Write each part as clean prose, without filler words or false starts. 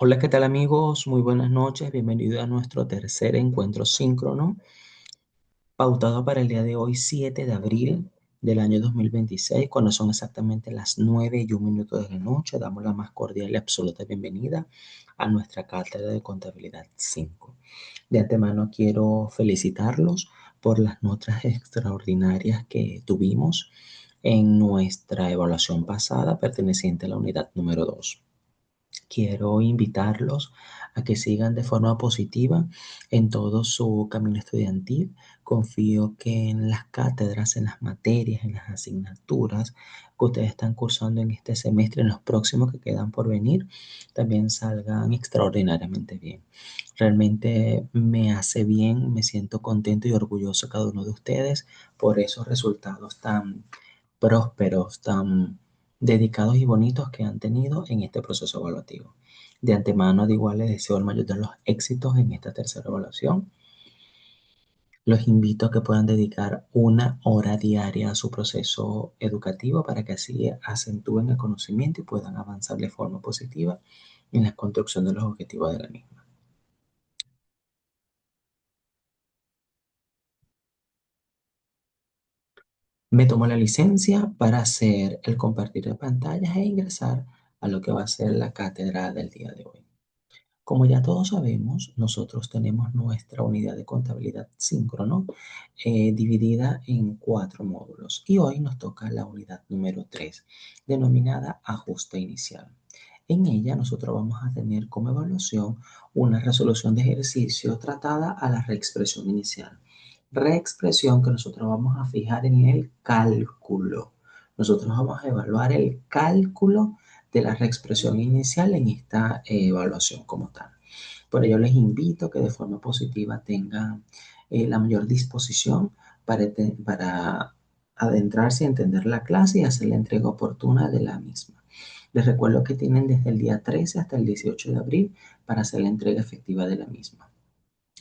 Hola, ¿qué tal amigos? Muy buenas noches. Bienvenido a nuestro tercer encuentro síncrono, pautado para el día de hoy, 7 de abril del año 2026, cuando son exactamente las 9:01 de la noche. Damos la más cordial y absoluta bienvenida a nuestra cátedra de contabilidad 5. De antemano quiero felicitarlos por las notas extraordinarias que tuvimos en nuestra evaluación pasada perteneciente a la unidad número 2. Quiero invitarlos a que sigan de forma positiva en todo su camino estudiantil. Confío que en las cátedras, en las materias, en las asignaturas que ustedes están cursando en este semestre, en los próximos que quedan por venir, también salgan extraordinariamente bien. Realmente me hace bien, me siento contento y orgulloso de cada uno de ustedes por esos resultados tan prósperos, tan dedicados y bonitos que han tenido en este proceso evaluativo. De antemano, de igual, les deseo el mayor de los éxitos en esta tercera evaluación. Los invito a que puedan dedicar 1 hora diaria a su proceso educativo para que así acentúen el conocimiento y puedan avanzar de forma positiva en la construcción de los objetivos de la misma. Me tomo la licencia para hacer el compartir de pantallas e ingresar a lo que va a ser la cátedra del día de hoy. Como ya todos sabemos, nosotros tenemos nuestra unidad de contabilidad síncrono dividida en 4 módulos y hoy nos toca la unidad número 3, denominada ajuste inicial. En ella nosotros vamos a tener como evaluación una resolución de ejercicio tratada a la reexpresión inicial. Reexpresión que nosotros vamos a fijar en el cálculo. Nosotros vamos a evaluar el cálculo de la reexpresión inicial en esta evaluación como tal. Por ello les invito a que de forma positiva tengan la mayor disposición para adentrarse a entender la clase y hacer la entrega oportuna de la misma. Les recuerdo que tienen desde el día 13 hasta el 18 de abril para hacer la entrega efectiva de la misma.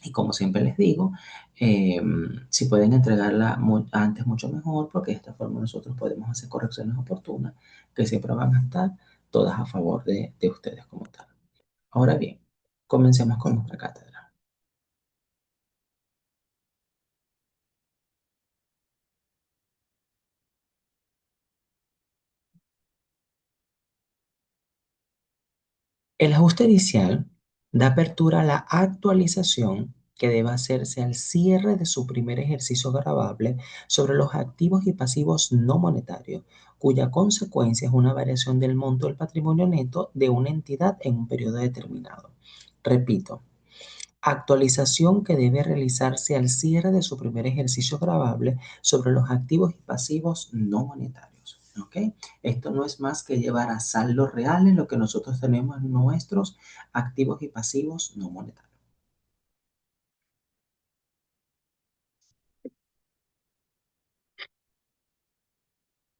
Y como siempre les digo, eh, si pueden entregarla antes, mucho mejor, porque de esta forma nosotros podemos hacer correcciones oportunas que siempre van a estar todas a favor de ustedes como tal. Ahora bien, comencemos con nuestra cátedra. El ajuste inicial da apertura a la actualización que debe hacerse al cierre de su primer ejercicio gravable sobre los activos y pasivos no monetarios, cuya consecuencia es una variación del monto del patrimonio neto de una entidad en un periodo determinado. Repito, actualización que debe realizarse al cierre de su primer ejercicio gravable sobre los activos y pasivos no monetarios. ¿Ok? Esto no es más que llevar a saldo reales lo que nosotros tenemos en nuestros activos y pasivos no monetarios.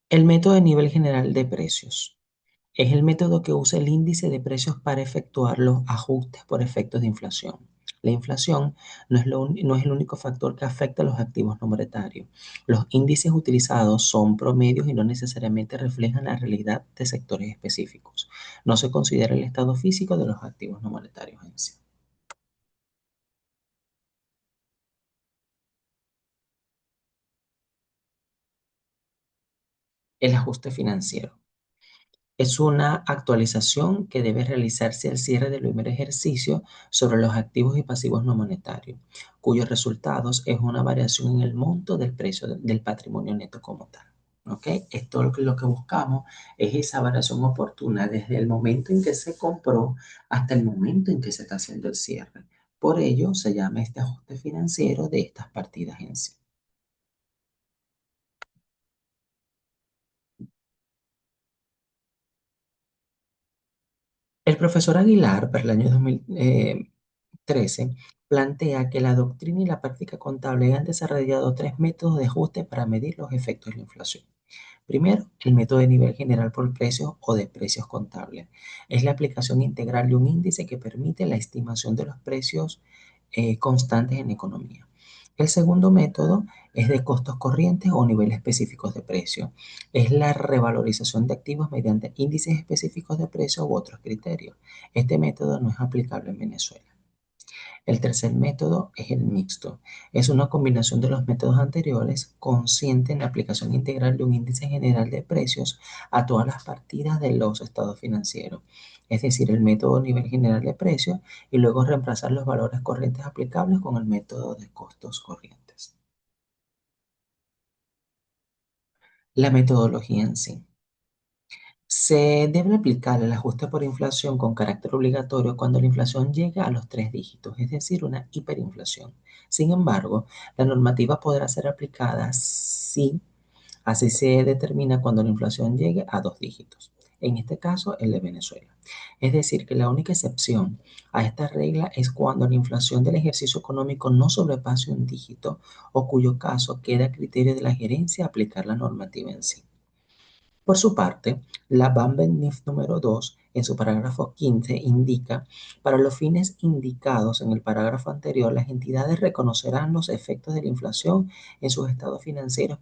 El método de nivel general de precios es el método que usa el índice de precios para efectuar los ajustes por efectos de inflación. La inflación no es el único factor que afecta a los activos no monetarios. Los índices utilizados son promedios y no necesariamente reflejan la realidad de sectores específicos. No se considera el estado físico de los activos no monetarios en sí. El ajuste financiero es una actualización que debe realizarse al cierre del primer ejercicio sobre los activos y pasivos no monetarios, cuyos resultados es una variación en el monto del precio del patrimonio neto como tal. ¿Ok? Esto lo que buscamos es esa variación oportuna desde el momento en que se compró hasta el momento en que se está haciendo el cierre. Por ello se llama este ajuste financiero de estas partidas en sí. El profesor Aguilar, para el año 2013, plantea que la doctrina y la práctica contable han desarrollado 3 métodos de ajuste para medir los efectos de la inflación. Primero, el método de nivel general por precios o de precios contables. Es la aplicación integral de un índice que permite la estimación de los precios constantes en economía. El segundo método es de costos corrientes o niveles específicos de precio. Es la revalorización de activos mediante índices específicos de precio u otros criterios. Este método no es aplicable en Venezuela. El tercer método es el mixto. Es una combinación de los métodos anteriores, consciente en la aplicación integral de un índice general de precios a todas las partidas de los estados financieros. Es decir, el método nivel general de precios y luego reemplazar los valores corrientes aplicables con el método de costos corrientes. La metodología en sí. Se debe aplicar el ajuste por inflación con carácter obligatorio cuando la inflación llega a los tres dígitos, es decir, una hiperinflación. Sin embargo, la normativa podrá ser aplicada si así se determina cuando la inflación llegue a dos dígitos. En este caso, el de Venezuela. Es decir, que la única excepción a esta regla es cuando la inflación del ejercicio económico no sobrepase un dígito o cuyo caso queda a criterio de la gerencia aplicar la normativa en sí. Por su parte, la Bamben-NIF número 2, en su parágrafo 15, indica, para los fines indicados en el parágrafo anterior, las entidades reconocerán los efectos de la inflación en sus estados financieros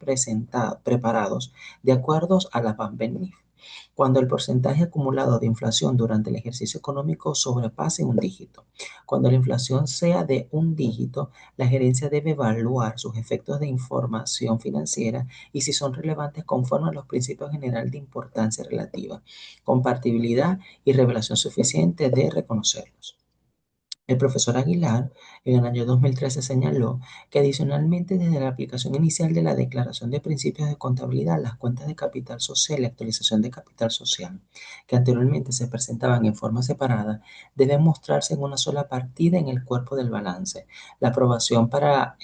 preparados de acuerdo a la Bamben-NIF, cuando el porcentaje acumulado de inflación durante el ejercicio económico sobrepase un dígito. Cuando la inflación sea de un dígito, la gerencia debe evaluar sus efectos de información financiera y si son relevantes conforme a los principios generales de importancia relativa, compartibilidad y revelación suficiente de reconocerlos. El profesor Aguilar en el año 2013 señaló que adicionalmente desde la aplicación inicial de la Declaración de Principios de Contabilidad, las cuentas de capital social y actualización de capital social, que anteriormente se presentaban en forma separada, deben mostrarse en una sola partida en el cuerpo del balance. La aprobación para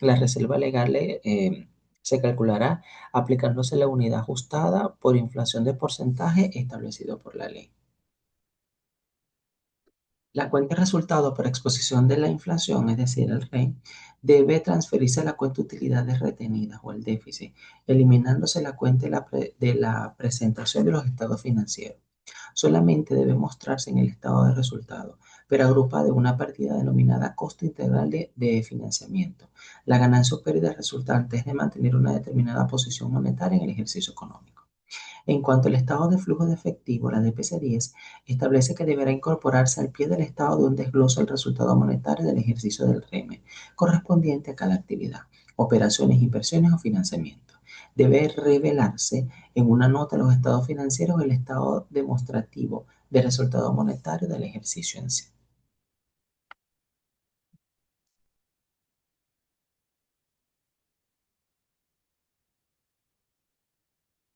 la reserva legal se calculará aplicándose la unidad ajustada por inflación de porcentaje establecido por la ley. La cuenta de resultado por exposición de la inflación, es decir, el REI, debe transferirse a la cuenta de utilidades retenidas o el déficit, eliminándose la cuenta de la presentación de los estados financieros. Solamente debe mostrarse en el estado de resultado, pero agrupada en una partida denominada costo integral de financiamiento. La ganancia o pérdida resultante es de mantener una determinada posición monetaria en el ejercicio económico. En cuanto al estado de flujo de efectivo, la DPC-10 establece que deberá incorporarse al pie del estado de un desglose el resultado monetario del ejercicio del REME, correspondiente a cada actividad, operaciones, inversiones o financiamiento. Debe revelarse en una nota los estados financieros el estado demostrativo del resultado monetario del ejercicio en sí.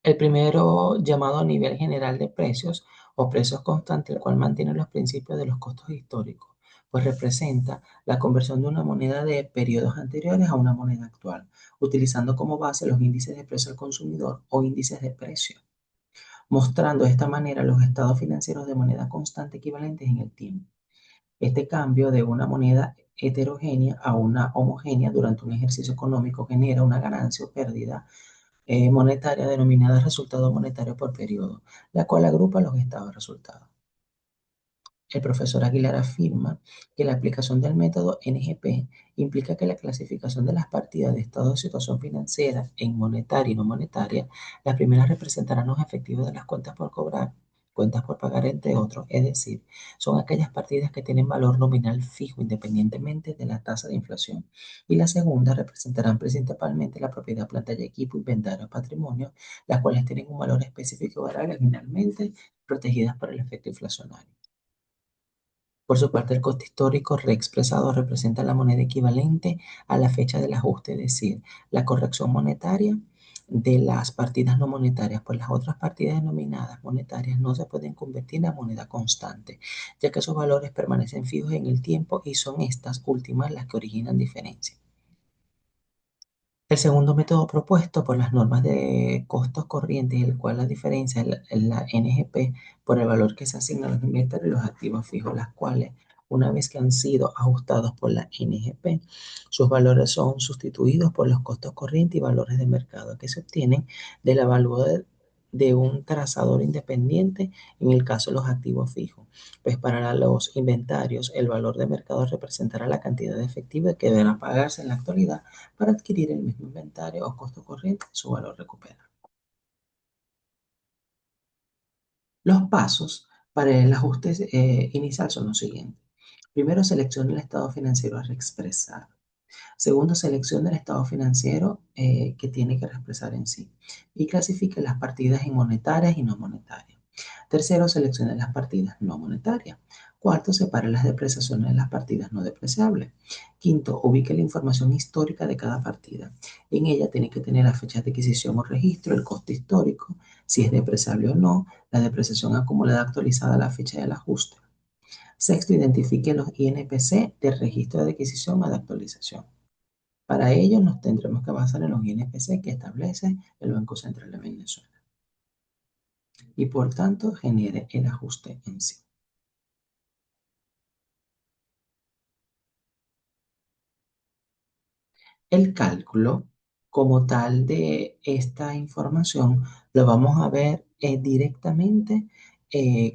El primero, llamado a nivel general de precios o precios constantes, el cual mantiene los principios de los costos históricos, pues representa la conversión de una moneda de periodos anteriores a una moneda actual, utilizando como base los índices de precio al consumidor o índices de precio, mostrando de esta manera los estados financieros de moneda constante equivalentes en el tiempo. Este cambio de una moneda heterogénea a una homogénea durante un ejercicio económico genera una ganancia o pérdida monetaria denominada resultado monetario por periodo, la cual agrupa los estados de resultados. El profesor Aguilar afirma que la aplicación del método NGP implica que la clasificación de las partidas de estado de situación financiera en monetaria y no monetaria, las primeras representarán los efectivos de las cuentas por cobrar, cuentas por pagar, entre otros, es decir, son aquellas partidas que tienen valor nominal fijo independientemente de la tasa de inflación. Y las segundas representarán principalmente la propiedad, planta y equipo, inventario, patrimonio, las cuales tienen un valor específico variable generalmente protegidas por el efecto inflacionario. Por su parte, el coste histórico reexpresado representa la moneda equivalente a la fecha del ajuste, es decir, la corrección monetaria de las partidas no monetarias, pues las otras partidas denominadas monetarias no se pueden convertir en moneda constante, ya que sus valores permanecen fijos en el tiempo y son estas últimas las que originan diferencias. El segundo método propuesto por las normas de costos corrientes, el cual la diferencia es la NGP por el valor que se asigna a los inventarios y los activos fijos, las cuales, una vez que han sido ajustados por la NGP, sus valores son sustituidos por los costos corrientes y valores de mercado que se obtienen del avalúo de un trazador independiente en el caso de los activos fijos. Pues para los inventarios, el valor de mercado representará la cantidad de efectivo que deberá pagarse en la actualidad para adquirir el mismo inventario o costo corriente, su valor recupera. Los pasos para el ajuste inicial son los siguientes. Primero, seleccione el estado financiero a reexpresar. Segundo, seleccione el estado financiero que tiene que expresar en sí y clasifique las partidas en monetarias y no monetarias. Tercero, seleccione las partidas no monetarias. Cuarto, separe las depreciaciones de las partidas no depreciables. Quinto, ubique la información histórica de cada partida. En ella tiene que tener la fecha de adquisición o registro, el coste histórico, si es depreciable o no, la depreciación acumulada actualizada a la fecha del ajuste. Sexto, identifique los INPC del registro de adquisición o de actualización. Para ello nos tendremos que basar en los INPC que establece el Banco Central de Venezuela y por tanto genere el ajuste en sí. El cálculo como tal de esta información lo vamos a ver directamente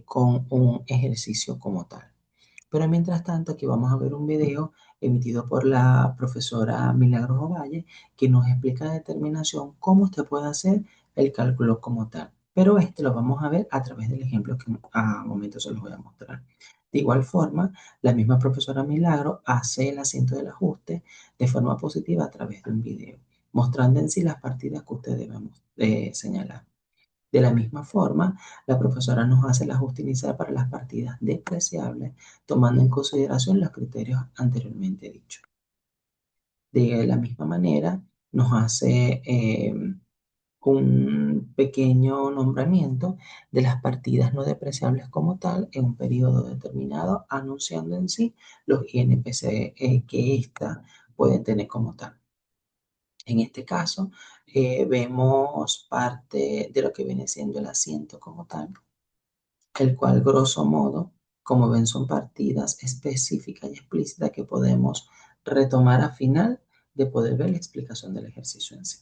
con un ejercicio como tal. Pero mientras tanto, aquí vamos a ver un video emitido por la profesora Milagros Ovalle que nos explica a determinación cómo usted puede hacer el cálculo como tal. Pero este lo vamos a ver a través del ejemplo que a momentos se los voy a mostrar. De igual forma, la misma profesora Milagro hace el asiento del ajuste de forma positiva a través de un video, mostrando en sí las partidas que usted debemos señalar. De la misma forma, la profesora nos hace el ajuste inicial para las partidas despreciables, tomando en consideración los criterios anteriormente dichos. De la misma manera, nos hace un pequeño nombramiento de las partidas no depreciables como tal en un periodo determinado, anunciando en sí los INPC que ésta puede tener como tal. En este caso, vemos parte de lo que viene siendo el asiento como tal, el cual, grosso modo, como ven, son partidas específicas y explícitas que podemos retomar a final de poder ver la explicación del ejercicio en sí.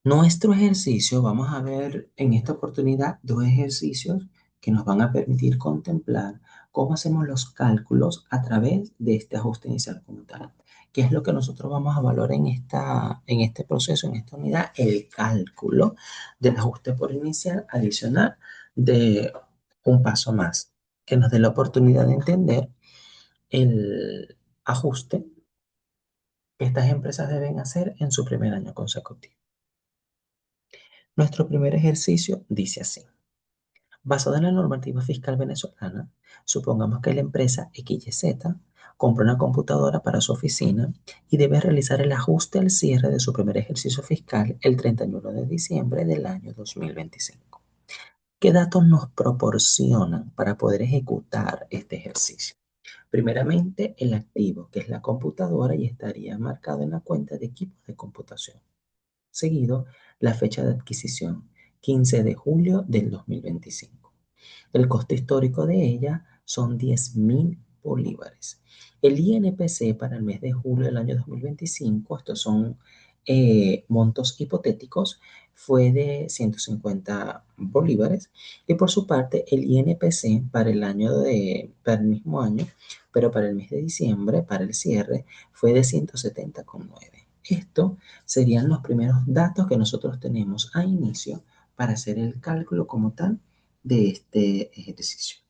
Nuestro ejercicio, vamos a ver en esta oportunidad dos ejercicios que nos van a permitir contemplar cómo hacemos los cálculos a través de este ajuste inicial como tal. ¿Qué es lo que nosotros vamos a valorar en este proceso, en esta unidad? El cálculo del ajuste por inicial adicional de un paso más, que nos dé la oportunidad de entender el ajuste que estas empresas deben hacer en su primer año consecutivo. Nuestro primer ejercicio dice así. Basado en la normativa fiscal venezolana, supongamos que la empresa XYZ compra una computadora para su oficina y debe realizar el ajuste al cierre de su primer ejercicio fiscal el 31 de diciembre del año 2025. ¿Qué datos nos proporcionan para poder ejecutar este ejercicio? Primeramente, el activo, que es la computadora y estaría marcado en la cuenta de equipos de computación. Seguido, la fecha de adquisición, 15 de julio del 2025. El coste histórico de ella son 10.000 bolívares. El INPC para el mes de julio del año 2025, estos son montos hipotéticos, fue de 150 bolívares. Y por su parte, el INPC para el mismo año, pero para el mes de diciembre, para el cierre, fue de 170,9. Esto serían los primeros datos que nosotros tenemos a inicio para hacer el cálculo como tal de este ejercicio.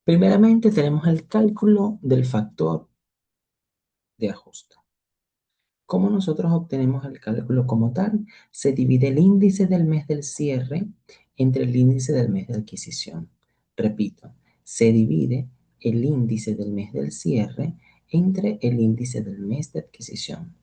Primeramente tenemos el cálculo del factor de ajuste. ¿Cómo nosotros obtenemos el cálculo como tal? Se divide el índice del mes del cierre entre el índice del mes de adquisición. Repito, se divide el índice del mes del cierre entre el índice del mes de adquisición.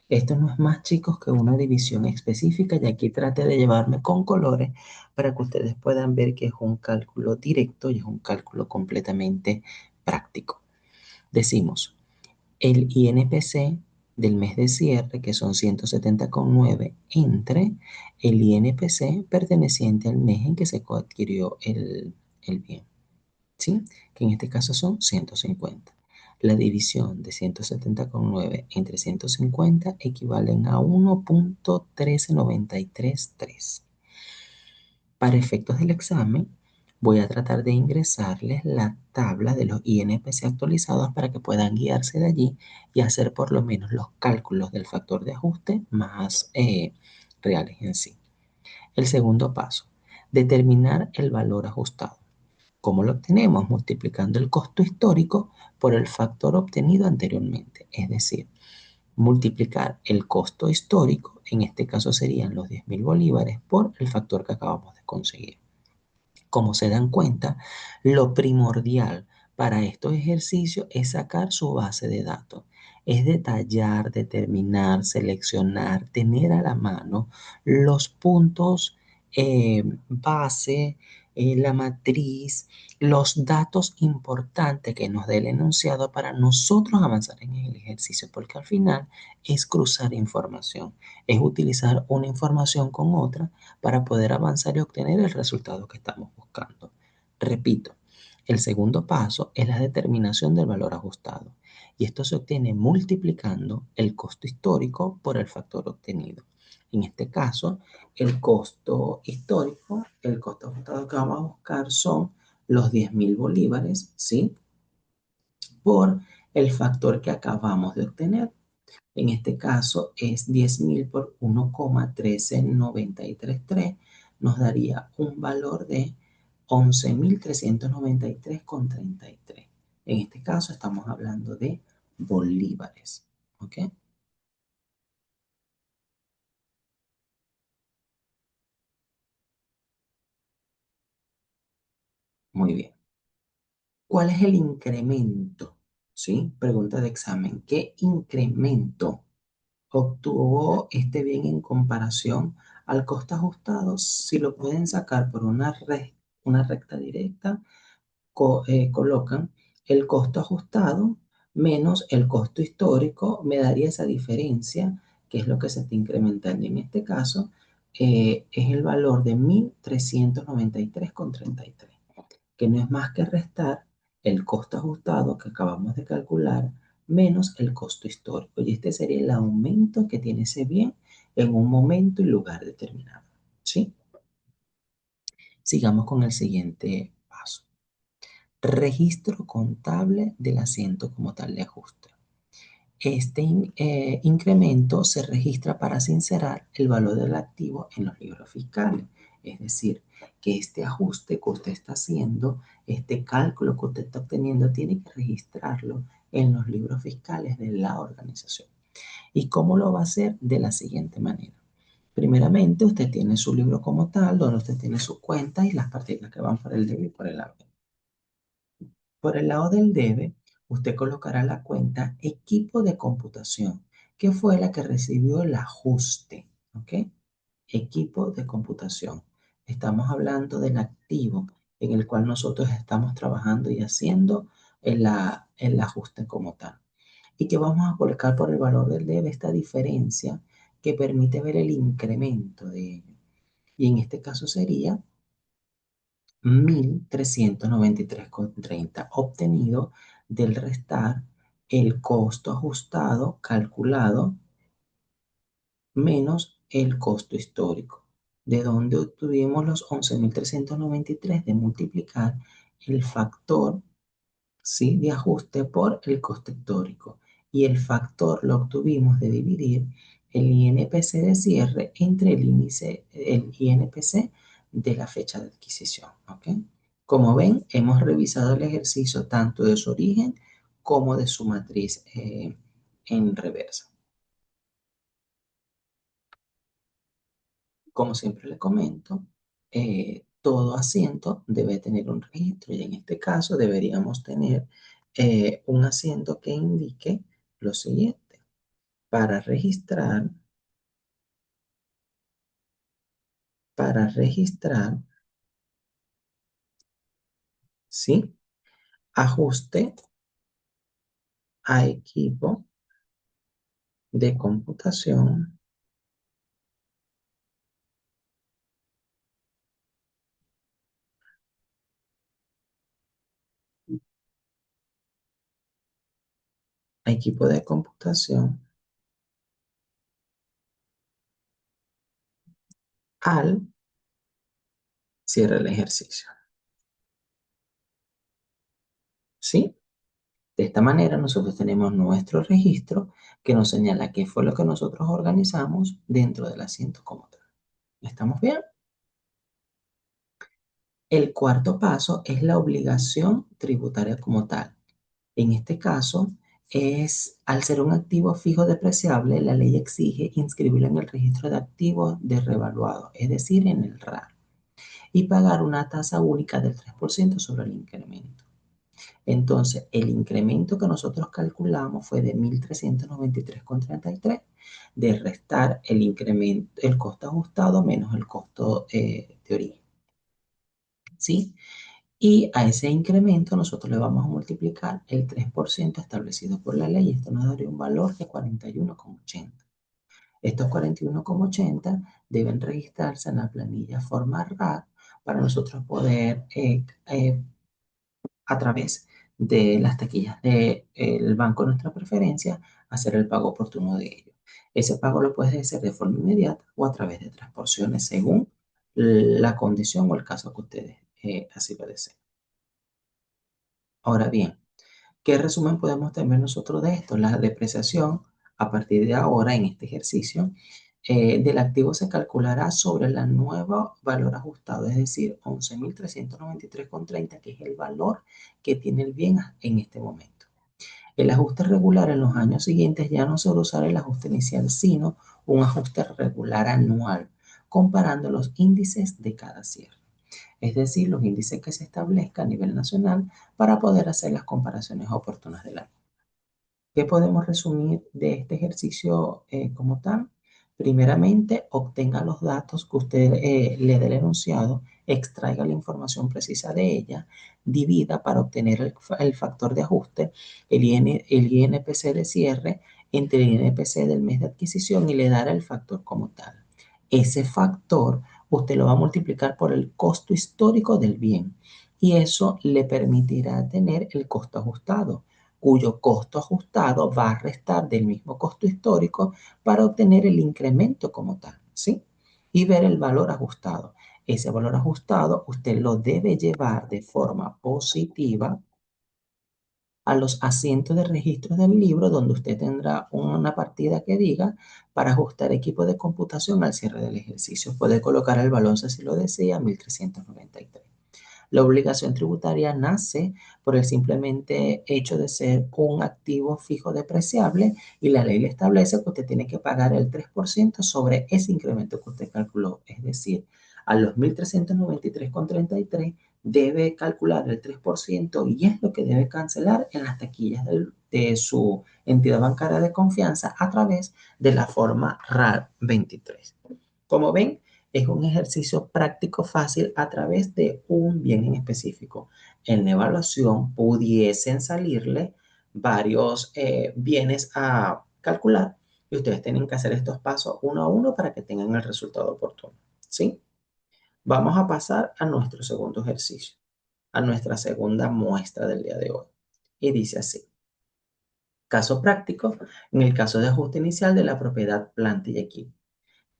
Esto no es más, chicos, que una división específica y aquí trate de llevarme con colores para que ustedes puedan ver que es un cálculo directo y es un cálculo completamente práctico. Decimos, el INPC del mes de cierre, que son 170,9, entre el INPC perteneciente al mes en que se coadquirió el bien, ¿sí? Que en este caso son 150. La división de 170,9 entre 150 equivalen a 1,13933. Para efectos del examen, voy a tratar de ingresarles la tabla de los INPC actualizados para que puedan guiarse de allí y hacer por lo menos los cálculos del factor de ajuste más reales en sí. El segundo paso, determinar el valor ajustado. ¿Cómo lo obtenemos? Multiplicando el costo histórico por el factor obtenido anteriormente. Es decir, multiplicar el costo histórico, en este caso serían los 10.000 bolívares, por el factor que acabamos de conseguir. Como se dan cuenta, lo primordial para estos ejercicios es sacar su base de datos. Es detallar, determinar, seleccionar, tener a la mano los puntos base, la matriz, los datos importantes que nos dé el enunciado para nosotros avanzar en el ejercicio, porque al final es cruzar información, es utilizar una información con otra para poder avanzar y obtener el resultado que estamos buscando. Repito, el segundo paso es la determinación del valor ajustado y esto se obtiene multiplicando el costo histórico por el factor obtenido. En este caso, el costo histórico, el costo ajustado que vamos a buscar son los 10.000 bolívares, ¿sí? Por el factor que acabamos de obtener. En este caso es 10.000 por 1,13933, nos daría un valor de 11.393,33. En este caso estamos hablando de bolívares. ¿Ok? Muy bien. ¿Cuál es el incremento? ¿Sí? Pregunta de examen. ¿Qué incremento obtuvo este bien en comparación al costo ajustado? Si lo pueden sacar por una recta directa, colocan el costo ajustado menos el costo histórico, me daría esa diferencia, que es lo que se está incrementando. En este caso, es el valor de 1.393,33, que no es más que restar el costo ajustado que acabamos de calcular menos el costo histórico. Y este sería el aumento que tiene ese bien en un momento y lugar determinado. ¿Sí? Sigamos con el siguiente paso. Registro contable del asiento como tal de ajuste. Este incremento se registra para sincerar el valor del activo en los libros fiscales. Es decir, que este ajuste que usted está haciendo, este cálculo que usted está obteniendo, tiene que registrarlo en los libros fiscales de la organización. ¿Y cómo lo va a hacer? De la siguiente manera. Primeramente, usted tiene su libro como tal, donde usted tiene sus cuentas y las partidas que van por el débito y por el haber. Por el lado del debe, usted colocará la cuenta equipo de computación, que fue la que recibió el ajuste. ¿Ok? Equipo de computación. Estamos hablando del activo en el cual nosotros estamos trabajando y haciendo el ajuste como tal. Y que vamos a colocar por el valor del debe esta diferencia que permite ver el incremento de ello. Y en este caso sería 1.393,30 obtenido del restar el costo ajustado calculado menos el costo histórico, de donde obtuvimos los 11.393 de multiplicar el factor, ¿sí?, de ajuste por el costo histórico. Y el factor lo obtuvimos de dividir el INPC de cierre entre el INPC de la fecha de adquisición. ¿Ok? Como ven, hemos revisado el ejercicio tanto de su origen como de su matriz en reversa. Como siempre le comento, todo asiento debe tener un registro y en este caso deberíamos tener un asiento que indique lo siguiente. Para registrar, para registrar, ¿sí? Ajuste a equipo de computación, a equipo de computación al cierre del ejercicio, ¿sí? De esta manera nosotros tenemos nuestro registro que nos señala qué fue lo que nosotros organizamos dentro del asiento como tal. ¿Estamos bien? El cuarto paso es la obligación tributaria como tal. En este caso, al ser un activo fijo depreciable, la ley exige inscribirlo en el registro de activos de revaluado, es decir, en el RAR, y pagar una tasa única del 3% sobre el incremento. Entonces, el incremento que nosotros calculamos fue de 1.393,33, de restar el incremento, el costo ajustado menos el costo de origen, ¿sí? Y a ese incremento nosotros le vamos a multiplicar el 3% establecido por la ley. Esto nos daría un valor de 41,80. Estos 41,80 deben registrarse en la planilla forma RAR para nosotros poder, a través de las taquillas del banco de nuestra preferencia, hacer el pago oportuno de ellos. Ese pago lo puedes hacer de forma inmediata o a través de transportaciones según la condición o el caso que ustedes así lo deseen. Ahora bien, ¿qué resumen podemos tener nosotros de esto? La depreciación a partir de ahora en este ejercicio del activo se calculará sobre el nuevo valor ajustado, es decir, 11.393,30, que es el valor que tiene el bien en este momento. El ajuste regular en los años siguientes ya no solo usará el ajuste inicial, sino un ajuste regular anual, comparando los índices de cada cierre, es decir, los índices que se establezcan a nivel nacional para poder hacer las comparaciones oportunas de la. ¿Qué podemos resumir de este ejercicio como tal? Primeramente, obtenga los datos que usted le dé el enunciado, extraiga la información precisa de ella, divida para obtener el factor de ajuste, el INPC de cierre entre el INPC del mes de adquisición y le dará el factor como tal. Ese factor usted lo va a multiplicar por el costo histórico del bien y eso le permitirá tener el costo ajustado, cuyo costo ajustado va a restar del mismo costo histórico para obtener el incremento como tal, ¿sí? Y ver el valor ajustado. Ese valor ajustado usted lo debe llevar de forma positiva a los asientos de registro del libro, donde usted tendrá una partida que diga para ajustar equipo de computación al cierre del ejercicio. Puede colocar el valor si lo desea, 1.393. La obligación tributaria nace por el simplemente hecho de ser un activo fijo depreciable y la ley le establece que usted tiene que pagar el 3% sobre ese incremento que usted calculó. Es decir, a los 1.393,33 debe calcular el 3% y es lo que debe cancelar en las taquillas de su entidad bancaria de confianza a través de la forma RAR 23. Como ven, es un ejercicio práctico fácil a través de un bien en específico. En la evaluación pudiesen salirle varios bienes a calcular y ustedes tienen que hacer estos pasos uno a uno para que tengan el resultado oportuno. ¿Sí? Vamos a pasar a nuestro segundo ejercicio, a nuestra segunda muestra del día de hoy. Y dice así. Caso práctico, en el caso de ajuste inicial de la propiedad planta y equipo.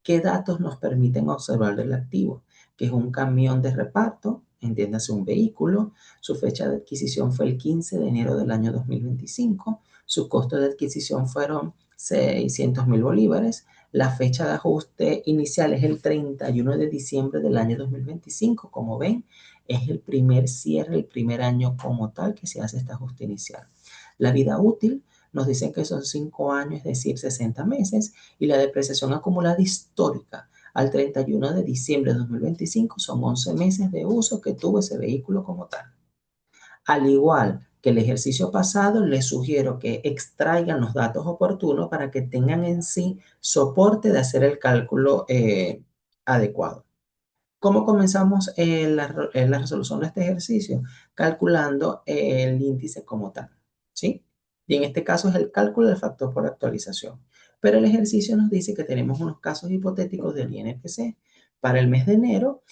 ¿Qué datos nos permiten observar del activo? Que es un camión de reparto, entiéndase un vehículo, su fecha de adquisición fue el 15 de enero del año 2025, su costo de adquisición fueron 600.000 bolívares, la fecha de ajuste inicial es el 31 de diciembre del año 2025, como ven, es el primer cierre, el primer año como tal que se hace este ajuste inicial. La vida útil nos dicen que son 5 años, es decir, 60 meses, y la depreciación acumulada histórica al 31 de diciembre de 2025 son 11 meses de uso que tuvo ese vehículo como tal. Al igual que el ejercicio pasado, les sugiero que extraigan los datos oportunos para que tengan en sí soporte de hacer el cálculo adecuado. ¿Cómo comenzamos la resolución de este ejercicio? Calculando el índice como tal, ¿sí? Y en este caso es el cálculo del factor por actualización. Pero el ejercicio nos dice que tenemos unos casos hipotéticos del INPC. Para el mes de enero,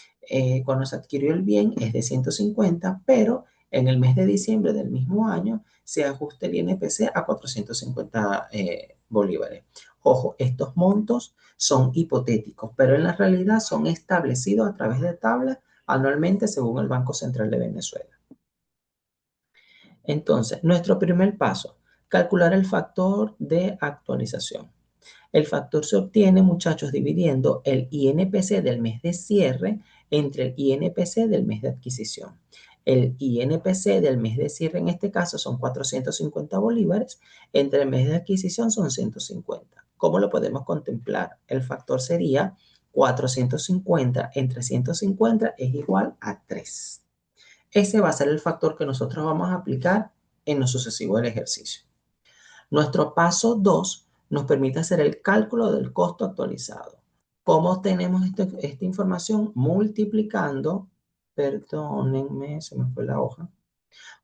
cuando se adquirió el bien, es de 150, pero en el mes de diciembre del mismo año se ajusta el INPC a 450 bolívares. Ojo, estos montos son hipotéticos, pero en la realidad son establecidos a través de tablas anualmente según el Banco Central de Venezuela. Entonces, nuestro primer paso, calcular el factor de actualización. El factor se obtiene, muchachos, dividiendo el INPC del mes de cierre entre el INPC del mes de adquisición. El INPC del mes de cierre en este caso son 450 bolívares, entre el mes de adquisición son 150. ¿Cómo lo podemos contemplar? El factor sería 450 entre 150 es igual a 3. Ese va a ser el factor que nosotros vamos a aplicar en lo sucesivo del ejercicio. Nuestro paso 2 nos permite hacer el cálculo del costo actualizado. ¿Cómo obtenemos esta información? Multiplicando, perdónenme, se me fue la hoja,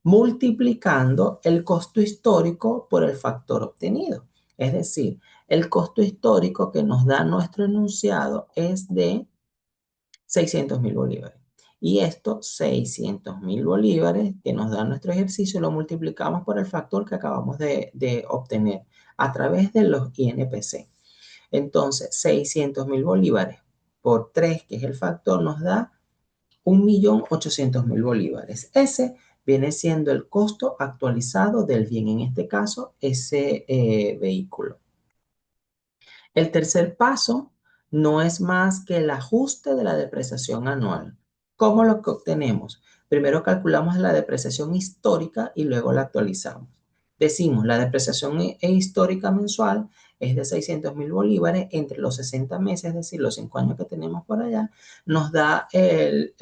multiplicando el costo histórico por el factor obtenido. Es decir, el costo histórico que nos da nuestro enunciado es de 600.000 bolívares. Y esto, 600.000 bolívares que nos da nuestro ejercicio, lo multiplicamos por el factor que acabamos de obtener a través de los INPC. Entonces, 600.000 bolívares por 3, que es el factor, nos da 1.800.000 bolívares. Ese viene siendo el costo actualizado del bien, en este caso, ese vehículo. El tercer paso no es más que el ajuste de la depreciación anual. ¿Cómo lo que obtenemos? Primero calculamos la depreciación histórica y luego la actualizamos. Decimos, la depreciación histórica mensual es de 600.000 bolívares entre los 60 meses, es decir, los 5 años que tenemos por allá, nos da el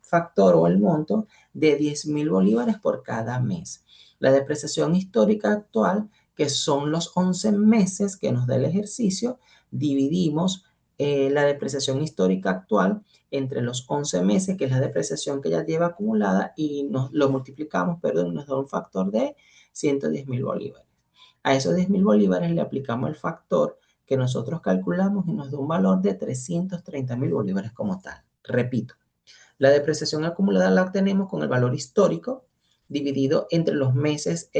factor o el monto de 10.000 bolívares por cada mes. La depreciación histórica actual, que son los 11 meses que nos da el ejercicio, dividimos la depreciación histórica actual entre los 11 meses, que es la depreciación que ya lleva acumulada, y lo multiplicamos, perdón, nos da un factor de 110.000 bolívares. A esos 10.000 bolívares le aplicamos el factor que nosotros calculamos y nos da un valor de 330.000 bolívares como tal. Repito, la depreciación acumulada la obtenemos con el valor histórico dividido entre los meses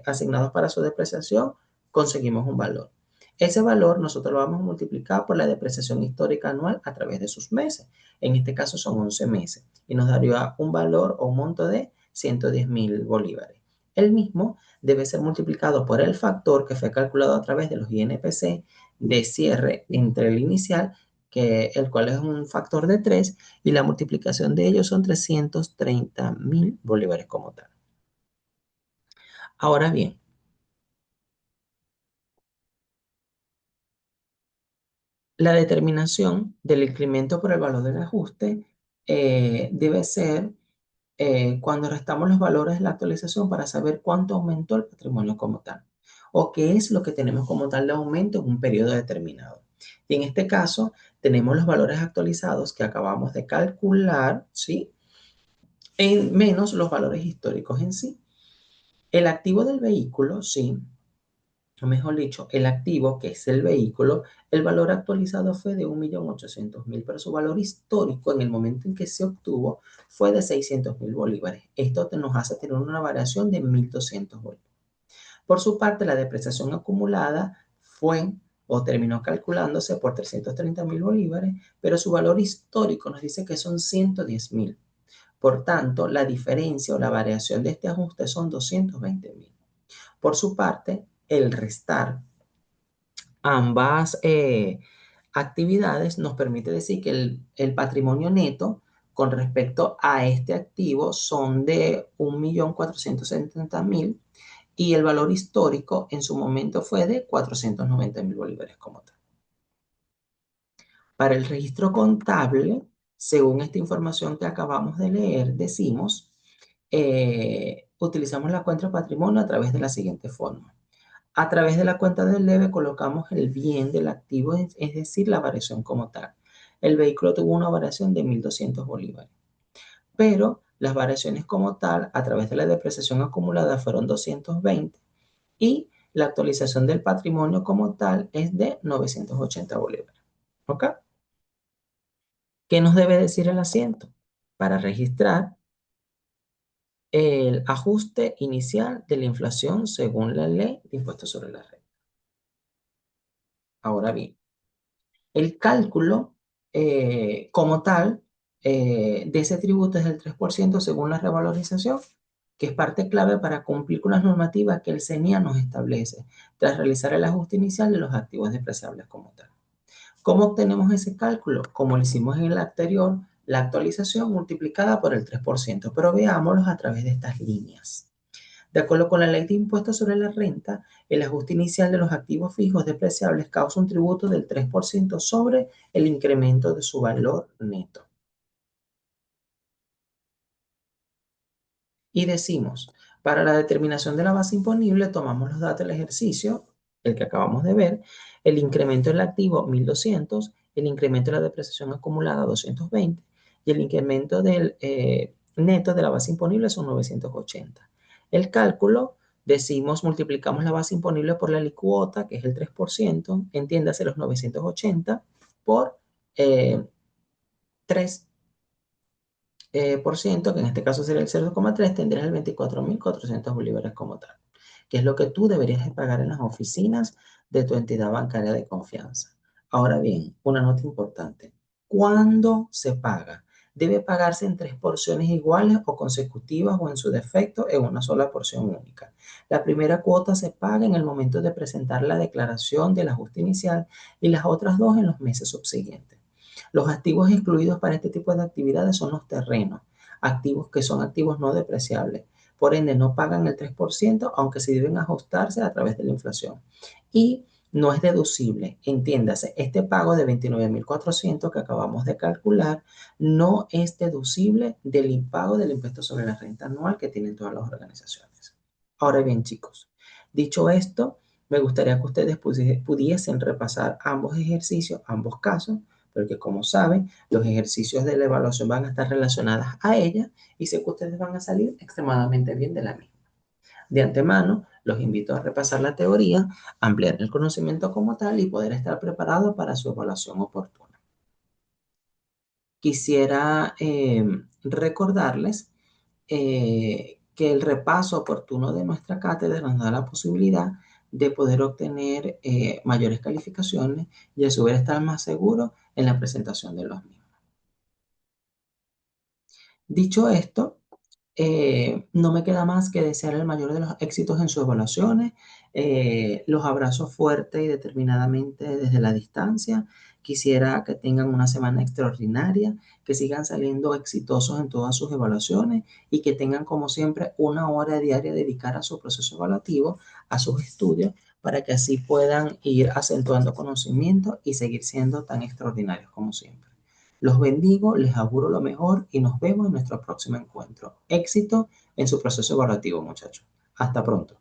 asignados para su depreciación, conseguimos un valor. Ese valor nosotros lo vamos a multiplicar por la depreciación histórica anual a través de sus meses. En este caso son 11 meses y nos daría un valor o un monto de 110.000 bolívares. El mismo debe ser multiplicado por el factor que fue calculado a través de los INPC de cierre entre el inicial, el cual es un factor de 3, y la multiplicación de ellos son 330.000 bolívares como tal. Ahora bien, la determinación del incremento por el valor del ajuste debe ser cuando restamos los valores de la actualización para saber cuánto aumentó el patrimonio como tal o qué es lo que tenemos como tal de aumento en un periodo determinado. Y en este caso tenemos los valores actualizados que acabamos de calcular, ¿sí? En menos los valores históricos en sí. El activo del vehículo, sí, o mejor dicho, el activo, que es el vehículo, el valor actualizado fue de 1.800.000, pero su valor histórico en el momento en que se obtuvo fue de 600.000 bolívares. Esto nos hace tener una variación de 1.200 bolívares. Por su parte, la depreciación acumulada fue o terminó calculándose por 330.000 bolívares, pero su valor histórico nos dice que son 110.000. Por tanto, la diferencia o la variación de este ajuste son 220.000. Por su parte, el restar ambas actividades nos permite decir que el patrimonio neto con respecto a este activo son de 1.470.000 y el valor histórico en su momento fue de 490.000 bolívares como tal. Para el registro contable, según esta información que acabamos de leer, decimos, utilizamos la cuenta de patrimonio a través de la siguiente forma. A través de la cuenta del debe colocamos el bien del activo, es decir, la variación como tal. El vehículo tuvo una variación de 1.200 bolívares, pero las variaciones como tal, a través de la depreciación acumulada, fueron 220 y la actualización del patrimonio como tal es de 980 bolívares. ¿Ok? ¿Qué nos debe decir el asiento? Para registrar el ajuste inicial de la inflación según la ley de impuestos sobre la renta. Ahora bien, el cálculo como tal de ese tributo es del 3% según la revalorización, que es parte clave para cumplir con las normativas que el CENIA nos establece, tras realizar el ajuste inicial de los activos depreciables como tal. ¿Cómo obtenemos ese cálculo? Como lo hicimos en el anterior, la actualización multiplicada por el 3%, pero veámoslos a través de estas líneas. De acuerdo con la ley de impuestos sobre la renta, el ajuste inicial de los activos fijos depreciables causa un tributo del 3% sobre el incremento de su valor neto. Y decimos, para la determinación de la base imponible, tomamos los datos del ejercicio, el que acabamos de ver, el incremento del activo 1.200, el incremento de la depreciación acumulada 220 y el incremento del neto de la base imponible son 980. El cálculo, decimos, multiplicamos la base imponible por la alícuota, que es el 3%, entiéndase los 980 por 3 por ciento, que en este caso sería el 0,3, tendrías el 24.400 bolívares como tal, que es lo que tú deberías de pagar en las oficinas de tu entidad bancaria de confianza. Ahora bien, una nota importante. ¿Cuándo se paga? Debe pagarse en tres porciones iguales o consecutivas o en su defecto en una sola porción única. La primera cuota se paga en el momento de presentar la declaración del ajuste inicial y las otras dos en los meses subsiguientes. Los activos excluidos para este tipo de actividades son los terrenos, activos que son activos no depreciables. Por ende, no pagan el 3%, aunque se deben ajustarse a través de la inflación. Y no es deducible. Entiéndase, este pago de 29.400 que acabamos de calcular no es deducible del impago del impuesto sobre la renta anual que tienen todas las organizaciones. Ahora bien, chicos, dicho esto, me gustaría que ustedes pudiesen repasar ambos ejercicios, ambos casos, porque como saben, los ejercicios de la evaluación van a estar relacionados a ella y sé que ustedes van a salir extremadamente bien de la misma. De antemano, los invito a repasar la teoría, ampliar el conocimiento como tal y poder estar preparados para su evaluación oportuna. Quisiera recordarles que el repaso oportuno de nuestra cátedra nos da la posibilidad de poder obtener mayores calificaciones y a su vez estar más seguros en la presentación de los mismos. Dicho esto, no me queda más que desear el mayor de los éxitos en sus evaluaciones. Los abrazo fuerte y determinadamente desde la distancia. Quisiera que tengan una semana extraordinaria, que sigan saliendo exitosos en todas sus evaluaciones y que tengan, como siempre, una hora diaria dedicada a su proceso evaluativo, a sus estudios, para que así puedan ir acentuando conocimiento y seguir siendo tan extraordinarios como siempre. Los bendigo, les auguro lo mejor y nos vemos en nuestro próximo encuentro. Éxito en su proceso evaluativo, muchachos. Hasta pronto.